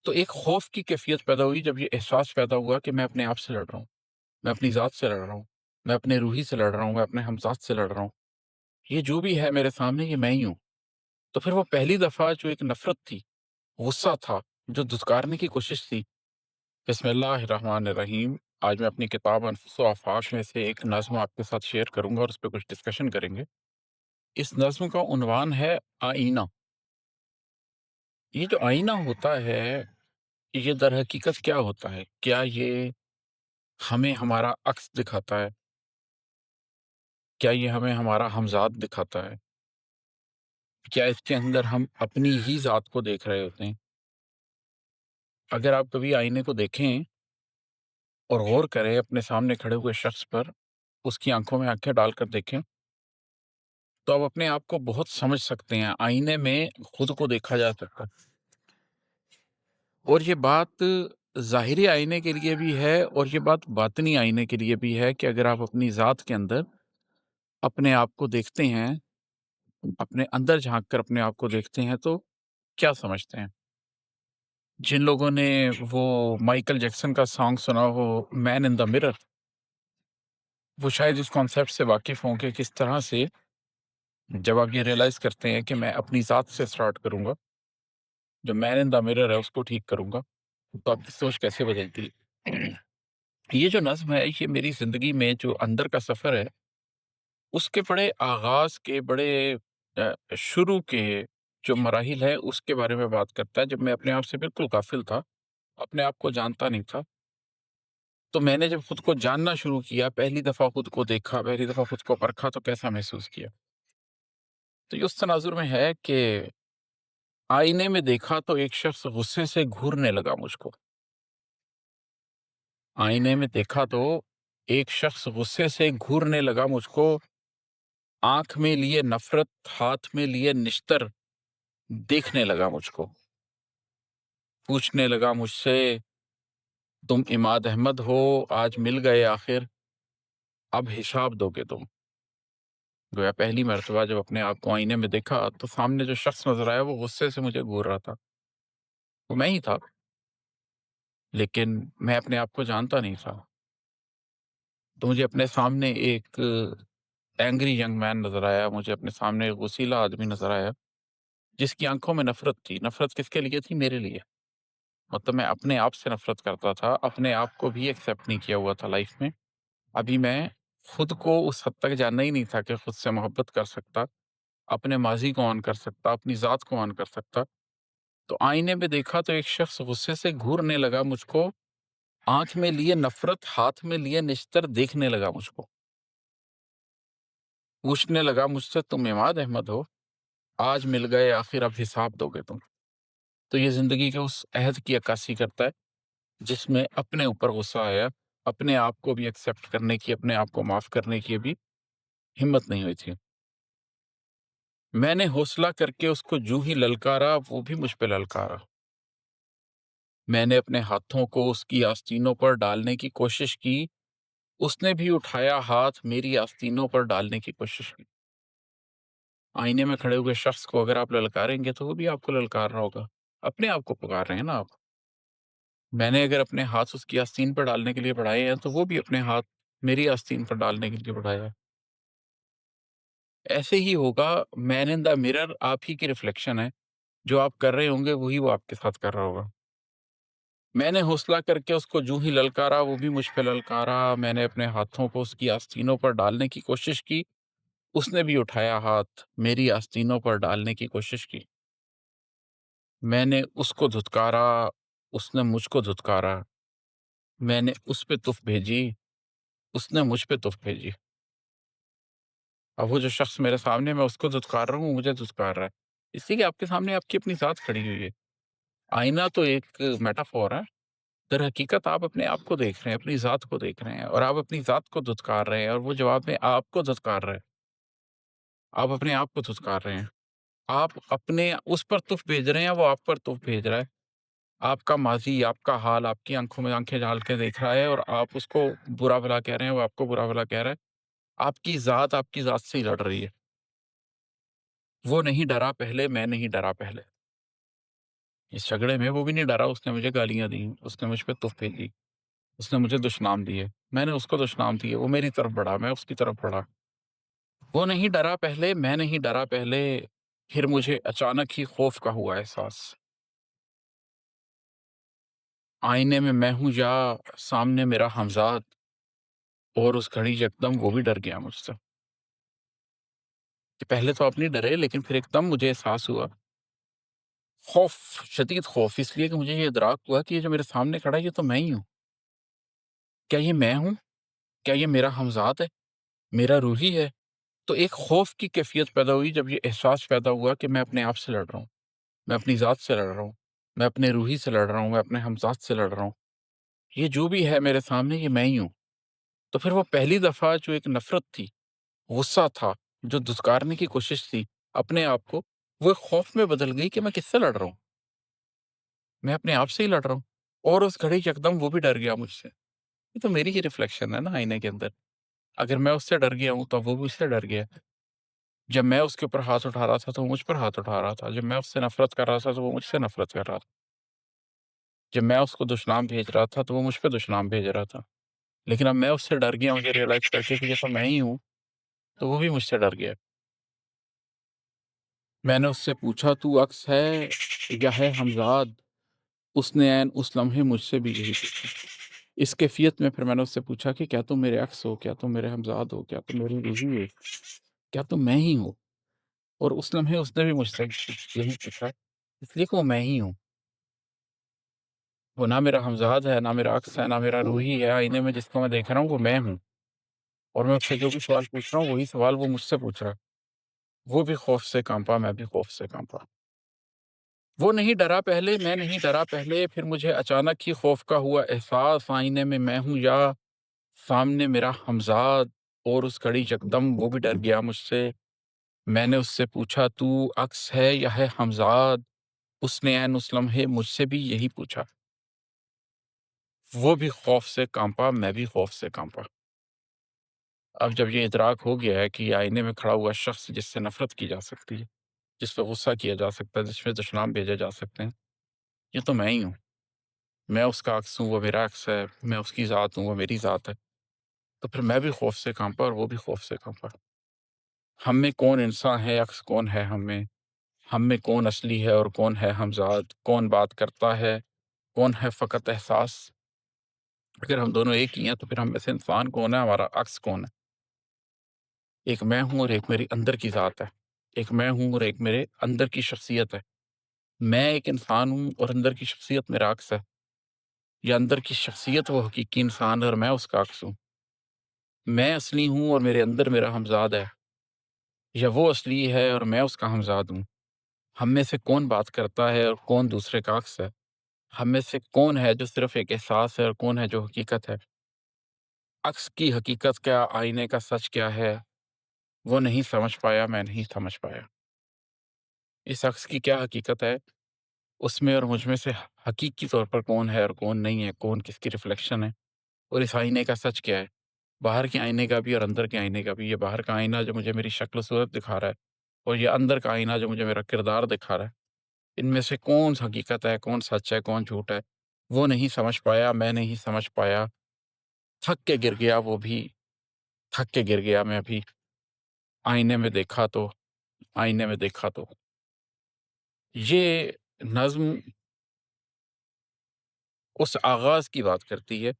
تو ایک خوف کی کیفیت پیدا ہوئی جب یہ احساس پیدا ہوا کہ میں اپنے آپ سے لڑ رہا ہوں، میں اپنی ذات سے لڑ رہا ہوں، میں اپنے روحی سے لڑ رہا ہوں، میں اپنے ہمذات سے لڑ رہا ہوں۔ یہ جو بھی ہے میرے سامنے یہ میں ہی ہوں۔ تو پھر وہ پہلی دفعہ جو ایک نفرت تھی، غصہ تھا، جو دھتکارنے کی کوشش تھی۔ بسم اللہ الرحمن الرحیم۔ آج میں اپنی کتاب انفس و آفاق میں سے ایک نظم آپ کے ساتھ شیئر کروں گا اور اس پہ کچھ ڈسکشن کریں گے۔ اس نظم کا عنوان ہے آئینہ۔ یہ جو آئینہ ہوتا ہے، یہ در حقیقت کیا ہوتا ہے؟ کیا یہ ہمیں ہمارا عکس دکھاتا ہے؟ کیا یہ ہمیں ہمارا ہمذات دکھاتا ہے؟ کیا اس کے اندر ہم اپنی ہی ذات کو دیکھ رہے ہوتے ہیں؟ اگر آپ کبھی آئینے کو دیکھیں اور غور کریں اپنے سامنے کھڑے ہوئے شخص پر، اس کی آنکھوں میں آنکھیں ڈال کر دیکھیں، تو آپ اپنے آپ کو بہت سمجھ سکتے ہیں۔ آئینے میں خود کو دیکھا جا سکتا ہے، اور یہ بات ظاہری آئینے کے لیے بھی ہے اور یہ بات باطنی آئینے کے لیے بھی ہے کہ اگر آپ اپنی ذات کے اندر اپنے آپ کو دیکھتے ہیں، اپنے اندر جھانک کر اپنے آپ کو دیکھتے ہیں، تو کیا سمجھتے ہیں؟ جن لوگوں نے وہ مائیکل جیکسن کا سانگ سنا ہو، مین ان دا مرر، وہ شاید اس کانسیپٹ سے واقف ہوں کہ کس طرح سے جب آپ یہ ریئلائز کرتے ہیں کہ میں اپنی ذات سے سٹارٹ کروں گا، جو مین ان دا مرر ہے اس کو ٹھیک کروں گا، تو آپ کی سوچ کیسے بدلتی ہے۔ یہ جو نظم ہے یہ میری زندگی میں جو اندر کا سفر ہے، اس کے بڑے آغاز کے، بڑے شروع کے جو مراحل ہے اس کے بارے میں بات کرتا ہے۔ جب میں اپنے آپ سے بالکل غافل تھا، اپنے آپ کو جانتا نہیں تھا، تو میں نے جب خود کو جاننا شروع کیا، پہلی دفعہ خود کو دیکھا، پہلی دفعہ خود کو پرکھا، تو کیسا محسوس کیا؟ تو یہ اس تناظر میں ہے کہ آئینے میں دیکھا تو ایک شخص غصے سے گھورنے لگا مجھ کو۔ آئینے میں دیکھا تو ایک شخص غصے سے گھورنے لگا مجھ کو، آنکھ میں لیے نفرت، ہاتھ میں لیے نشتر، دیکھنے لگا مجھ کو، پوچھنے لگا مجھ سے، تم عماد احمد ہو، آج مل گئے آخر، اب حساب دو گے تم؟ گویا پہلی مرتبہ جب اپنے آپ کو آئینے میں دیکھا تو سامنے جو شخص نظر آیا وہ غصے سے مجھے گھور رہا تھا، وہ میں ہی تھا، لیکن میں اپنے آپ کو جانتا نہیں تھا۔ تو مجھے اپنے سامنے ایک اینگری ینگ مین نظر آیا، مجھے اپنے سامنے ایک غصیلا آدمی نظر آیا جس کی آنکھوں میں نفرت تھی۔ نفرت کس کے لیے تھی؟ میرے لیے۔ مطلب میں اپنے آپ سے نفرت کرتا تھا، اپنے آپ کو بھی ایکسیپٹ نہیں کیا ہوا تھا لائف میں۔ ابھی میں خود کو اس حد تک جاننا ہی نہیں تھا کہ خود سے محبت کر سکتا، اپنے ماضی کو آن کر سکتا، اپنی ذات کو آن کر سکتا۔ تو آئینے میں دیکھا تو ایک شخص غصے سے گھورنے لگا مجھ کو، آنکھ میں لیے نفرت، ہاتھ میں لیے نشتر، دیکھنے لگا مجھ کو، پوچھنے لگا مجھ سے، تم عماد احمد ہو، آج مل گئے آخر، اب حساب دو گے تم؟ تو یہ زندگی کے اس عہد کی عکاسی کرتا ہے جس میں اپنے اوپر غصہ آیا، اپنے آپ کو بھی ایکسیپٹ کرنے کی، اپنے آپ کو معاف کرنے کی بھی ہمت نہیں ہوئی تھی۔ میں نے حوصلہ کر کے اس کو جو ہی للکارا، وہ بھی مجھ پہ للکارا۔ میں نے اپنے ہاتھوں کو اس کی آستینوں پر ڈالنے کی کوشش کی، اس نے بھی اٹھایا ہاتھ، میری آستینوں پر ڈالنے کی کوشش کی۔ آئینے میں کھڑے ہوئے شخص کو اگر آپ للکاریں گے تو وہ بھی آپ کو للکار رہا ہوگا۔ اپنے آپ کو پکار رہے ہیں نا آپ۔ میں نے اگر اپنے ہاتھ اس کی آستین پر ڈالنے کے لیے بڑھائے ہیں تو وہ بھی اپنے ہاتھ میری آستین پر ڈالنے کے لیے بڑھایا ہے۔ ایسے ہی ہوگا، مین ان دا مرر آپ ہی کی ریفلیکشن ہے، جو آپ کر رہے ہوں گے وہی وہ آپ کے ساتھ کر رہا ہوگا۔ میں نے حوصلہ کر کے اس کو جو ہی للکارا، وہ بھی مجھ پہ للکارا۔ میں نے اپنے ہاتھوں کو اس کی آستینوں پر ڈالنے کی کوشش کی، اس نے بھی اٹھایا ہاتھ، میری آستینوں پر ڈالنے کی کوشش کی۔ میں نے اس کو دھتکارا، اس نے مجھ کو دھتکارا۔ میں نے اس پہ تف بھیجی، اس نے مجھ پہ تف بھیجی۔ اب وہ جو شخص میرے سامنے، میں اس کو دھتکار رہا ہوں، وہ مجھے دھتکار رہا ہے، اس لیے کہ آپ کے سامنے آپ کی اپنی ذات کھڑی ہوئی ہے۔ آئینہ تو ایک میٹافور ہے، در حقیقت آپ اپنے آپ کو دیکھ رہے ہیں، اپنی ذات کو دیکھ رہے ہیں، اور آپ اپنی ذات کو دھتکار رہے ہیں، اور وہ جواب میں آپ کو دھتکار رہے ہیں۔ آپ اپنے آپ کو دھتکار رہے ہیں، آپ اپنے اس پر تف بھیج رہے ہیں، وہ آپ پر تف بھیج رہا ہے۔ آپ کا ماضی، آپ کا حال آپ کی آنکھوں میں آنکھیں ڈال کے دیکھ رہا ہے، اور آپ اس کو برا بھلا کہہ رہے ہیں، وہ آپ کو برا بھلا کہہ رہا ہے۔ آپ کی ذات سے ہی لڑ رہی ہے۔ وہ نہیں ڈرا پہلے، میں نہیں ڈرا پہلے۔ اس جھگڑے میں وہ بھی نہیں ڈرا، اس نے مجھے گالیاں دیں، اس نے مجھ پہ تف پھینکی، اس نے مجھے دشنام دیے، میں نے اس کو دشنام دیے، وہ میری طرف بڑھا، میں اس کی طرف بڑھا۔ وہ نہیں ڈرا پہلے، میں نہیں ڈرا پہلے، پھر مجھے اچانک ہی خوف کا ہوا احساس۔ آئینے میں میں ہوں یا سامنے میرا ہمزاد، اور اس گھڑی یکدم وہ بھی ڈر گیا مجھ سے۔ کہ پہلے تو آپ نہیں ڈرے، لیکن پھر ایک دم مجھے احساس ہوا، خوف، شدید خوف، اس لیے کہ مجھے یہ ادراک ہوا کہ یہ جو میرے سامنے کھڑا ہے یہ تو میں ہی ہوں۔ کیا یہ میں ہوں؟ کیا یہ میرا ہمزاد ہے؟ میرا روحی ہے؟ تو ایک خوف کی کیفیت پیدا ہوئی جب یہ احساس پیدا ہوا کہ میں اپنے آپ سے لڑ رہا ہوں، میں اپنی ذات سے لڑ رہا ہوں، میں اپنے روحی سے لڑ رہا ہوں، میں اپنے ہمزاد سے لڑ رہا ہوں، یہ جو بھی ہے میرے سامنے یہ میں ہی ہوں۔ تو پھر وہ پہلی دفعہ جو ایک نفرت تھی، غصہ تھا، جو دھتکارنے کی کوشش تھی اپنے آپ کو، وہ ایک خوف میں بدل گئی کہ میں کس سے لڑ رہا ہوں؟ میں اپنے آپ سے ہی لڑ رہا ہوں۔ اور اس گھڑی یکدم وہ بھی ڈر گیا مجھ سے۔ یہ تو میری ہی ریفلیکشن ہے نا آئینے کے اندر۔ اگر میں اس سے ڈر گیا ہوں تو وہ بھی اس سے ڈر گیا۔ جب میں اس کے اوپر ہاتھ اٹھا رہا تھا تو وہ مجھ پر ہاتھ اٹھا رہا تھا، جب میں اس سے نفرت کر رہا تھا تو وہ مجھ سے نفرت کر رہا تھا، جب میں اس کو دشنام بھیج رہا تھا تو وہ مجھ پہ دشنام بھیج رہا تھا۔ لیکن اب میں اس سے ڈر گیا، مجھے ریئلائز کر کے کہ یہ تو میں ہی ہوں، تو وہ بھی مجھ سے ڈر گیا۔ میں نے اس سے پوچھا تو عکس ہے یا ہے ہمزاد؟ اس نے عین اس لمحے مجھ سے بھی یہی پوچھا۔ اس کیفیت میں پھر میں نے اس سے پوچھا کہ کیا تم میرے عکس ہو؟ کیا تم میرے ہمزاد ہو؟ کیا تم میری روحی ہو؟ کیا تم میں ہی ہو؟ اور اس لمحے اس نے بھی مجھ سے یہی پوچھا، اس لیے کہ وہ میں ہی ہوں۔ وہ نہ میرا ہمزاد ہے، نہ میرا عکس ہے، نہ میرا روحی ہے۔ آئینے میں جس کو میں دیکھ رہا ہوں وہ میں ہوں، اور میں اس سے جو بھی سوال پوچھ رہا ہوں وہی سوال وہ مجھ سے پوچھ رہا ہے۔ وہ بھی خوف سے کانپا، میں بھی خوف سے کانپا۔ وہ نہیں ڈرا پہلے، میں نہیں ڈرا پہلے، پھر مجھے اچانک ہی خوف کا ہوا احساس، آئینے میں میں ہوں یا سامنے میرا ہمزاد، اور اس گھڑی یکدم وہ بھی ڈر گیا مجھ سے۔ میں نے اس سے پوچھا تو عکس ہے یا ہے ہمزاد؟ اس نے عین اس لمحے مجھ سے بھی یہی پوچھا۔ وہ بھی خوف سے کانپا، میں بھی خوف سے کانپا۔ اب جب یہ ادراک ہو گیا ہے کہ یہ آئینے میں کھڑا ہوا شخص جس سے نفرت کی جا سکتی ہے، جس پہ غصہ کیا جا سکتا ہے، جس پہ دشنام بھیجے جا سکتے ہیں، یہ تو میں ہی ہوں۔ میں اس کا عکس ہوں، وہ میرا عکس ہے، میں اس کی ذات ہوں، وہ میری ذات ہے۔ تو پھر میں بھی خوف سے کانپا اور وہ بھی خوف سے کانپا۔ ہم میں کون انسان ہے، عکس کون ہے ہم میں کون اصلی ہے اور کون ہے ہمزاد، کون بات کرتا ہے، کون ہے فقط احساس؟ اگر ہم دونوں ایک ہی ہیں تو پھر ہم میں سے انسان کون ہے، ہمارا عکس کون ہے؟ ایک میں ہوں اور ایک میری اندر کی ذات ہے، ایک میں ہوں اور ایک میرے اندر کی شخصیت ہے۔ میں ایک انسان ہوں اور اندر کی شخصیت میرا عکس ہے، یا اندر کی شخصیت وہ حقیقی انسان ہے اور میں اس کا عکس ہوں۔ میں اصلی ہوں اور میرے اندر میرا ہمزاد ہے، یا وہ اصلی ہے اور میں اس کا ہمزاد ہوں؟ ہم میں سے کون بات کرتا ہے اور کون دوسرے کا عکس ہے؟ ہم میں سے کون ہے جو صرف ایک احساس ہے اور کون ہے جو حقیقت ہے؟ عکس کی حقیقت کیا، آئینے کا سچ کیا ہے، وہ نہیں سمجھ پایا، میں نہیں سمجھ پایا۔ اس عکس کی کیا حقیقت ہے، اس میں اور مجھ میں سے حقیقی طور پر کون ہے اور کون نہیں ہے، کون کس کی ریفلیکشن ہے، اور اس آئینے کا سچ کیا ہے، باہر کے آئینے کا بھی اور اندر کے آئینے کا بھی۔ یہ باہر کا آئینہ جو مجھے میری شکل و صورت دکھا رہا ہے، اور یہ اندر کا آئینہ جو مجھے میرا کردار دکھا رہا ہے، ان میں سے کون حقیقت ہے، کون سچ ہے، کون جھوٹ ہے، وہ نہیں سمجھ پایا، میں نہیں سمجھ پایا۔ تھک کے گر گیا، وہ بھی تھک کے گر گیا، میں بھی آئینے میں دیکھا تو آئینے میں دیکھا تو یہ نظم اس آغاز کی بات کرتی ہے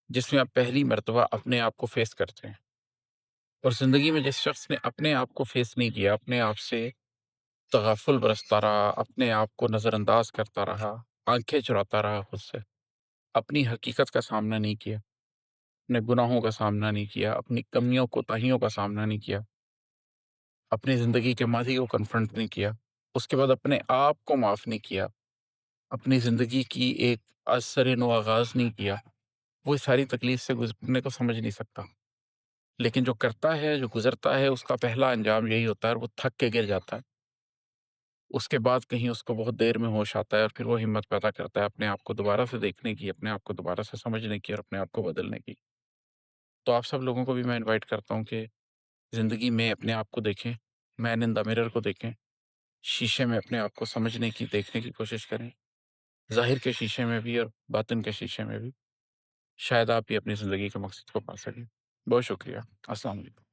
جس میں آپ پہلی مرتبہ اپنے آپ کو فیس کرتے ہیں، اور زندگی میں جس شخص نے اپنے آپ کو فیس نہیں کیا، اپنے آپ سے تغافل برستا رہا، اپنے آپ کو نظر انداز کرتا رہا، آنکھیں چراتا رہا خود سے، اپنی حقیقت کا سامنا نہیں کیا، اپنے گناہوں کا سامنا نہیں کیا، اپنی کمیوں کوتاہیوں کا سامنا نہیں کیا، اپنی زندگی کے ماضی کو کنفرنٹ نہیں کیا، اس کے بعد اپنے آپ کو معاف نہیں کیا، اپنی زندگی کی ایک از سر نو آغاز نہیں کیا، وہ اس ساری تکلیف سے گزرنے کو سمجھ نہیں سکتا۔ لیکن جو کرتا ہے، جو گزرتا ہے، اس کا پہلا انجام یہی ہوتا ہے، وہ تھک کے گر جاتا ہے۔ اس کے بعد کہیں اس کو بہت دیر میں ہوش آتا ہے، اور پھر وہ ہمت پیدا کرتا ہے اپنے آپ کو دوبارہ سے دیکھنے کی، اپنے آپ کو دوبارہ سے سمجھنے کی، اور اپنے آپ کو بدلنے کی۔ تو آپ سب لوگوں کو بھی میں انوائٹ کرتا ہوں کہ زندگی میں اپنے آپ کو دیکھیں، مین ان دا مرر کو دیکھیں، شیشے میں اپنے آپ کو سمجھنے کی، دیکھنے کی کوشش کریں، ظاہر کے شیشے میں بھی اور باطن کے شیشے میں بھی، شاید آپ بھی اپنی زندگی کے مقصد کو پا سکیں۔ بہت شکریہ۔ السلام علیکم۔